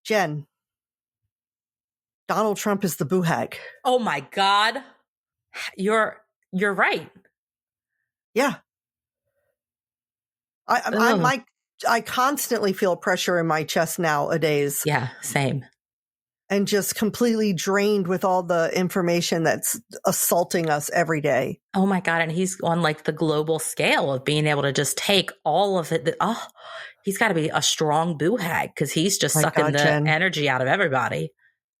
Jen, Donald Trump is the Boo Hag. Oh my God. You're right. Yeah. I constantly feel pressure in my chest nowadays. Yeah, same. And just completely drained with all the information that's assaulting us every day. Oh my God. And he's on the global scale of being able to just take all of it. He's got to be a strong Boo Hag because he's just sucking the energy out of everybody.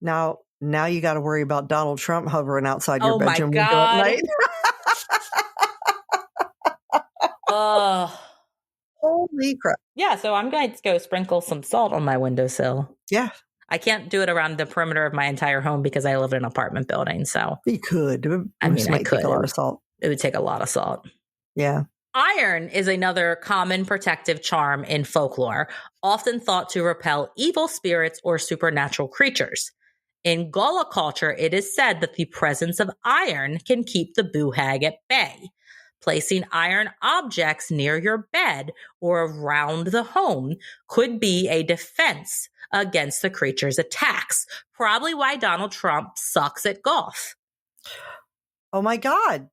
Now you got to worry about Donald Trump hovering outside your bedroom window at night. Holy crap. Yeah, so I'm going to go sprinkle some salt on my windowsill. Yeah. I can't do it around the perimeter of my entire home because I live in an apartment building. So you could. I could. Take a lot of salt. It would take a lot of salt. Yeah. Iron is another common protective charm in folklore, often thought to repel evil spirits or supernatural creatures. In Gullah culture, it is said that the presence of iron can keep the Boo Hag at bay. Placing iron objects near your bed or around the home could be a defense against the creature's attacks. Probably why Donald Trump sucks at golf. Oh my God.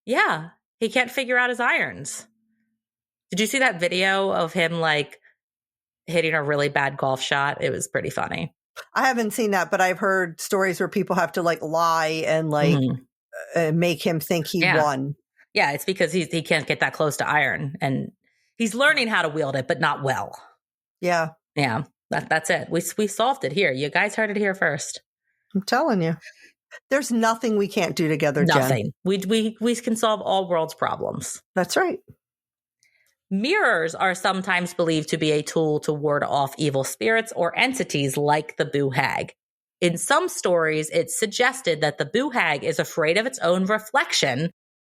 Yeah. He can't figure out his irons. Did you see that video of him hitting a really bad golf shot? It was pretty funny. I haven't seen that, but I've heard stories where people have to lie and make him think he won. Yeah, it's because he can't get that close to iron, and he's learning how to wield it, but not well. Yeah. Yeah, that's it. We solved it here. You guys heard it here first. I'm telling you. There's nothing we can't do together, Nothing. Jen. We can solve all world's problems. That's right. Mirrors are sometimes believed to be a tool to ward off evil spirits or entities like the Boo Hag. In some stories, it's suggested that the Boo Hag is afraid of its own reflection.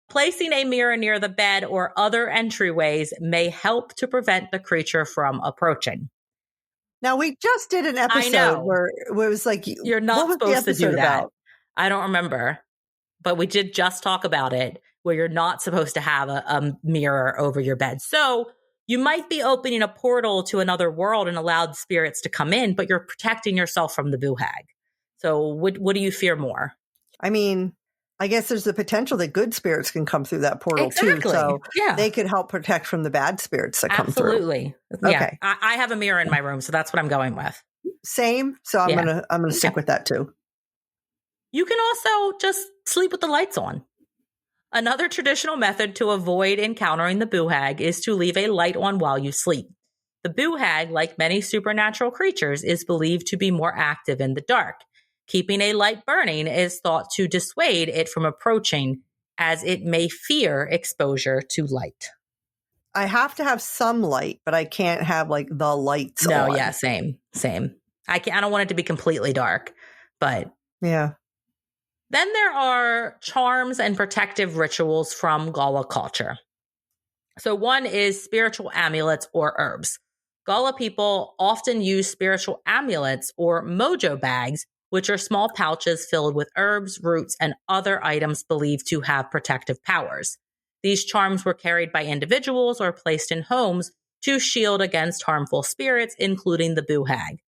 Placing a mirror near the bed or other entryways may help to prevent the creature from approaching. Now, we just did an episode where it was you're not supposed to do that. I don't remember, but we did just talk about it. where you're not supposed to have a mirror over your bed. So you might be opening a portal to another world and allowed spirits to come in, but you're protecting yourself from the Boo Hag. So what do you fear more? I mean, I guess there's the potential that good spirits can come through that portal too. So they could help protect from the bad spirits that come through. Absolutely. Yeah. Okay. I have a mirror in my room, so that's what I'm going with. Same. So I'm gonna stick with that too. You can also just sleep with the lights on. Another traditional method to avoid encountering the Boo Hag is to leave a light on while you sleep. The Boo Hag, like many supernatural creatures, is believed to be more active in the dark. Keeping a light burning is thought to dissuade it from approaching, as it may fear exposure to light. I have to have some light, but I can't have like the lights on. No, yeah, same. I don't want it to be completely dark, but yeah. Then there are charms and protective rituals from Gullah culture. So one is spiritual amulets or herbs. Gullah people often use spiritual amulets or mojo bags, which are small pouches filled with herbs, roots, and other items believed to have protective powers. These charms were carried by individuals or placed in homes to shield against harmful spirits, including the Boo Hag.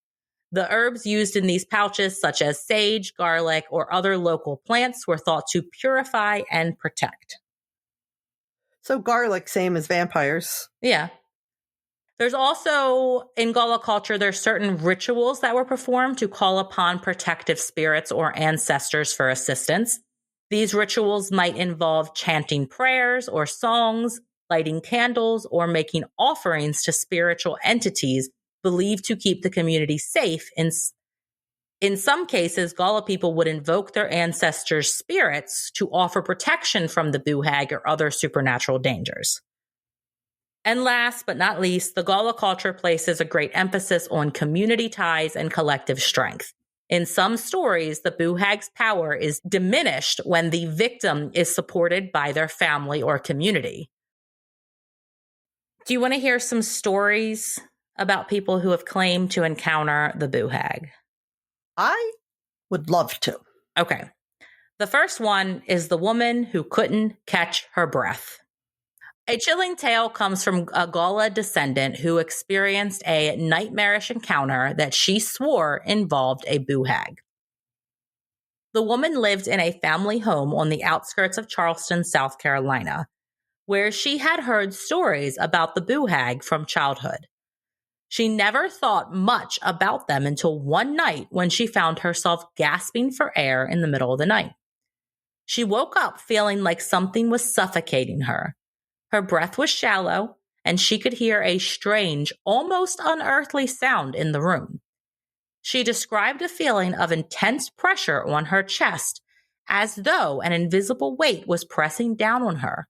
The herbs used in these pouches, such as sage, garlic, or other local plants, were thought to purify and protect. So garlic, same as vampires. Yeah. There's also, in Gullah culture, there's certain rituals that were performed to call upon protective spirits or ancestors for assistance. These rituals might involve chanting prayers or songs, lighting candles, or making offerings to spiritual entities believed to keep the community safe. In some cases, Gullah people would invoke their ancestors' spirits to offer protection from the Boo Hag or other supernatural dangers. And last but not least, the Gullah culture places a great emphasis on community ties and collective strength. In some stories, the Boo Hag's power is diminished when the victim is supported by their family or community. Do you want to hear some stories about people who have claimed to encounter the Boo Hag? I would love to. Okay. The first one is the woman who couldn't catch her breath. A chilling tale comes from a Gullah descendant who experienced a nightmarish encounter that she swore involved a Boo Hag. The woman lived in a family home on the outskirts of Charleston, South Carolina, where she had heard stories about the Boo Hag from childhood. She never thought much about them until one night when she found herself gasping for air in the middle of the night. She woke up feeling like something was suffocating her. Her breath was shallow, and she could hear a strange, almost unearthly sound in the room. She described a feeling of intense pressure on her chest, as though an invisible weight was pressing down on her.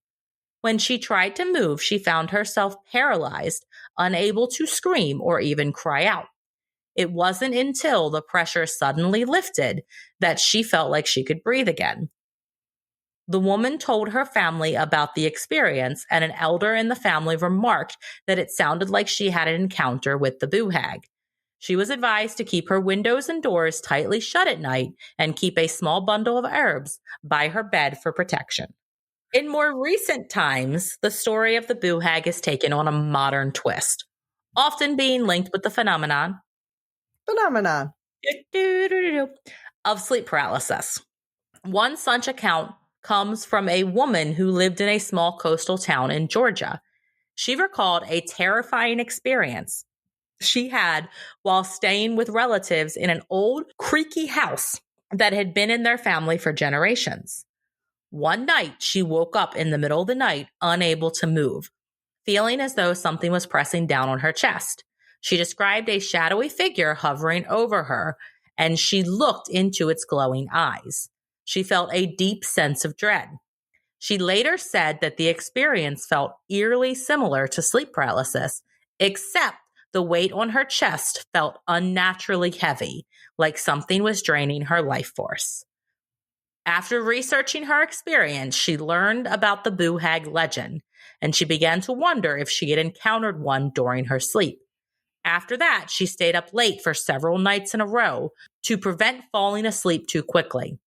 When she tried to move, she found herself paralyzed, unable to scream or even cry out. It wasn't until the pressure suddenly lifted that she felt like she could breathe again. The woman told her family about the experience, and an elder in the family remarked that it sounded like she had an encounter with the Boo Hag. She was advised to keep her windows and doors tightly shut at night and keep a small bundle of herbs by her bed for protection. In more recent times, the story of the Boo Hag is taken on a modern twist, often being linked with the phenomenon of sleep paralysis. One such account comes from a woman who lived in a small coastal town in Georgia. She recalled a terrifying experience she had while staying with relatives in an old, creaky house that had been in their family for generations. One night, she woke up in the middle of the night, unable to move, feeling as though something was pressing down on her chest. She described a shadowy figure hovering over her, and she looked into its glowing eyes. She felt a deep sense of dread. She later said that the experience felt eerily similar to sleep paralysis, except the weight on her chest felt unnaturally heavy, like something was draining her life force. After researching her experience, she learned about the Boo Hag legend, and she began to wonder if she had encountered one during her sleep. After that, she stayed up late for several nights in a row to prevent falling asleep too quickly,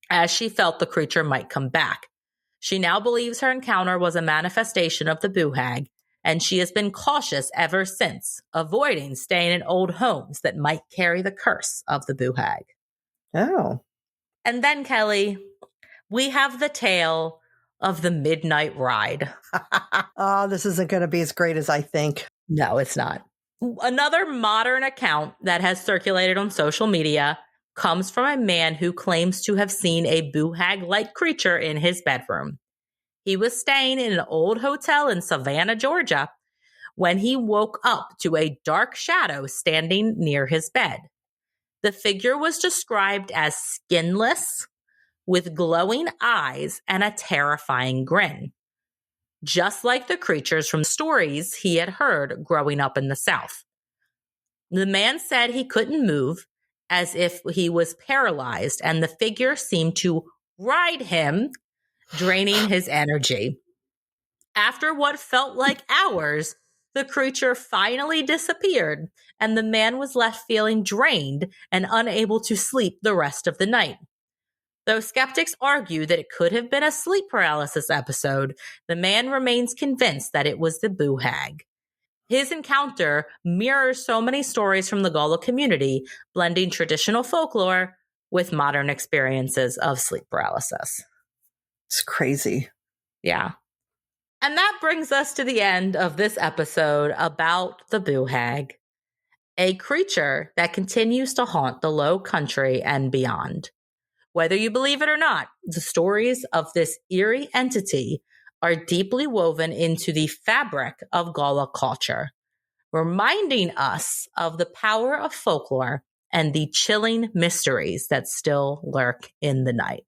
as she felt the creature might come back. She now believes her encounter was a manifestation of the Boo Hag, and she has been cautious ever since, avoiding staying in old homes that might carry the curse of the Boo Hag. Oh. And then, Kelly, we have the tale of the midnight ride. Oh, this isn't going to be as great as I think. No, it's not. Another modern account that has circulated on social media comes from a man who claims to have seen a Boo Hag-like creature in his bedroom. He was staying in an old hotel in Savannah, Georgia, when he woke up to a dark shadow standing near his bed. The figure was described as skinless, with glowing eyes and a terrifying grin, just like the creatures from stories he had heard growing up in the South. The man said he couldn't move, as if he was paralyzed, and the figure seemed to ride him, draining his energy. After what felt like hours, the creature finally disappeared, and the man was left feeling drained and unable to sleep the rest of the night. Though skeptics argue that it could have been a sleep paralysis episode, the man remains convinced that it was the Boo Hag. His encounter mirrors so many stories from the Gullah community, blending traditional folklore with modern experiences of sleep paralysis. It's crazy. Yeah. And that brings us to the end of this episode about the Boo Hag, a creature that continues to haunt the Low Country and beyond. Whether you believe it or not, the stories of this eerie entity are deeply woven into the fabric of Gullah culture, reminding us of the power of folklore and the chilling mysteries that still lurk in the night.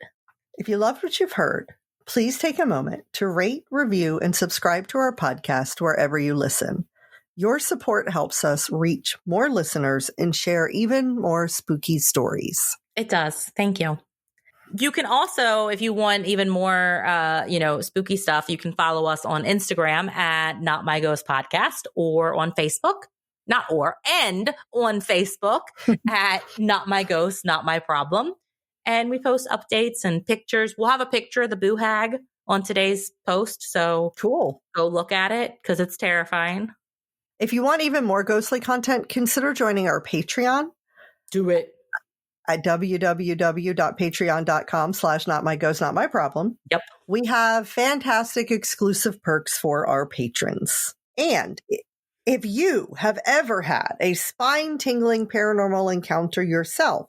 If you loved what you've heard, please take a moment to rate, review, and subscribe to our podcast wherever you listen. Your support helps us reach more listeners and share even more spooky stories. It does. Thank you. You can also, if you want even more, spooky stuff, you can follow us on Instagram at Not My Ghost Podcast, or on Facebook, on Facebook at Not My Ghost, Not My Problem. And we post updates and pictures. We'll have a picture of the Boo Hag on today's post. So cool. Go look at it because it's terrifying. If you want even more ghostly content, consider joining our Patreon. Do it. At www.patreon.com/notmyghost, Yep. We have fantastic exclusive perks for our patrons. And if you have ever had a spine-tingling paranormal encounter yourself,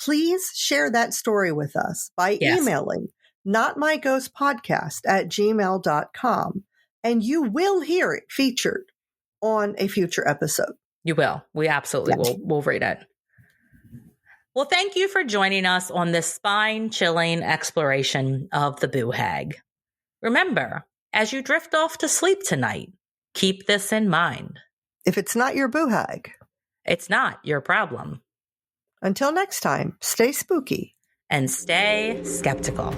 please share that story with us by emailing notmyghostpodcast@gmail.com, and you will hear it featured on a future episode. You will. We absolutely will. We'll read it. Well, thank you for joining us on this spine-chilling exploration of the Boo Hag. Remember, as you drift off to sleep tonight, keep this in mind. If it's not your Boo Hag, it's not your problem. Until next time, stay spooky and stay skeptical.